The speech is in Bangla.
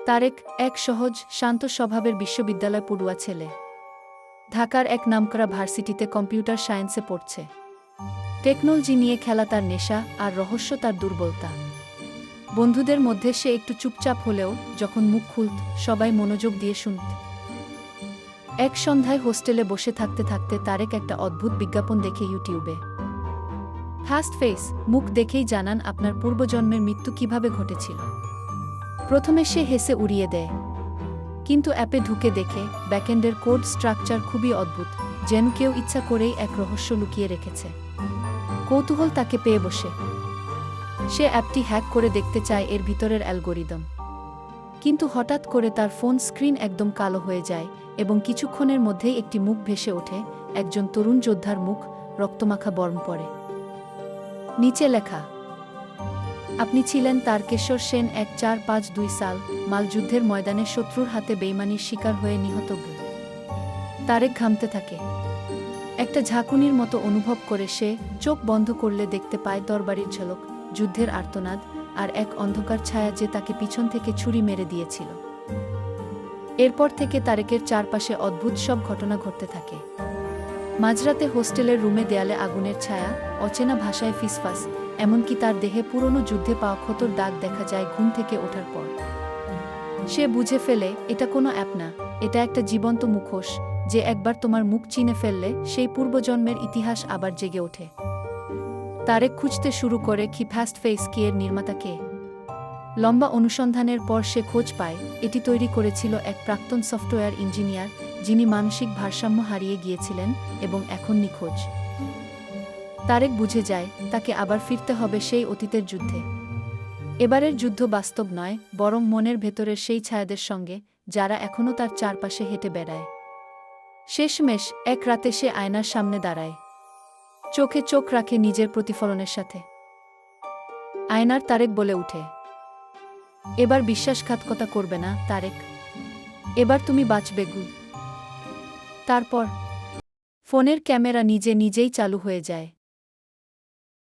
তারেক এক সহজ, শান্ত স্বভাবের বিশ্ববিদ্যালয় পড়ুয়া ছেলে। ঢাকার এক নামকরা ভার্সিটিতে কম্পিউটার সায়েন্সে পড়ছে। টেকনোলজি নিয়ে খেলা তার নেশা, আর রহস্য তার দুর্বলতা। বন্ধুদের মধ্যে সে একটু চুপচাপ হলেও যখন মুখ খুলত সবাই মনোযোগ দিয়ে শুনত। এক সন্ধ্যায় হোস্টেলে বসে থাকতে থাকতে তারেক একটা অদ্ভুত বিজ্ঞাপন দেখে ইউটিউবে। ফাস্ট ফেস, মুখ দেখেই জানান আপনার পূর্বজন্মের মৃত্যু কিভাবে ঘটেছিল। প্রথমে সে হেসে উড়িয়ে দেয়, কিন্তু অ্যাপে ঢুকে দেখে ব্যাকএন্ডের কোড স্ট্রাকচার খুবই অদ্ভুত, যেন কেউ ইচ্ছা করেই এক রহস্য লুকিয়ে রেখেছে। কৌতূহল তাকে পেয়ে বসে। সে অ্যাপটি হ্যাক করে দেখতে চায় এর ভিতরের অ্যালগোরিদম। কিন্তু হঠাৎ করে তার ফোন স্ক্রিন একদম কালো হয়ে যায় এবং কিছুক্ষণের মধ্যেই একটি মুখ ভেসে ওঠে, একজন তরুণ যোদ্ধার মুখ, রক্তমাখা বর্ণ পরে। নিচে লেখা, আপনি ছিলেন তারকেশ্বর সেন, 1452 সাল, মালযুদ্ধের ময়দানে শত্রুর হাতে বেইমানির শিকার হয়ে নিহত। তারেক ঘামতে থাকে। একটা ঝাঁকুনির মতো অনুভব করে সে চোখ বন্ধ করলে দেখতে পায় দরবারির ঝলক, যুদ্ধের আর্তনাদ, আর এক অন্ধকার ছায়া যে তাকে পিছন থেকে ছুরি মেরে দিয়েছিল। এরপর থেকে তারেকের চারপাশে অদ্ভুত সব ঘটনা ঘটতে থাকে। মাঝরাতে হোস্টেলের রুমে দেয়ালে আগুনের ছায়া, অচেনা ভাষায় ফিসফাস, এমনকি তার দেহে পুরনো যুদ্ধে পাওয়া ক্ষতর দাগ দেখা যায় ঘুম থেকে ওঠার পর। সে বুঝে ফেলে এটা কোনো অ্যাপ না, এটা একটা জীবন্ত মুখোশ, যে একবার তোমার মুখ চিনে ফেললে সেই পূর্বজন্মের ইতিহাস আবার জেগে ওঠে। তারেক খুঁজতে শুরু করে কি ফাস্ট ফেস কি এর নির্মাতা কে। লম্বা অনুসন্ধানের পর সে খোঁজ পায় এটি তৈরি করেছিল এক প্রাক্তন সফটওয়্যার ইঞ্জিনিয়ার, যিনি মানসিক ভারসাম্য হারিয়ে গিয়েছিলেন এবং এখন নিখোঁজ। তারেক বুঝে যায় তাকে আবার ফিরতে হবে সেই অতীতের যুদ্ধে। এবারের যুদ্ধ বাস্তব নয়, বরং মনের ভেতরের সেই ছায়াদের সঙ্গে, যারা এখনও তার চারপাশে হেঁটে বেড়ায়। শেষমেশ এক রাতে সে আয়নার সামনে দাঁড়ায়। চোখে চোখ রাখে নিজের প্রতিফলনের সাথে। আয়নার তারেক বলে উঠে, এবার বিশ্বাসঘাতকতা করবে না তারেক, এবার তুমি বাঁচবে গু। তারপর ফোনের ক্যামেরা নিজে নিজেই চালু হয়ে যায়।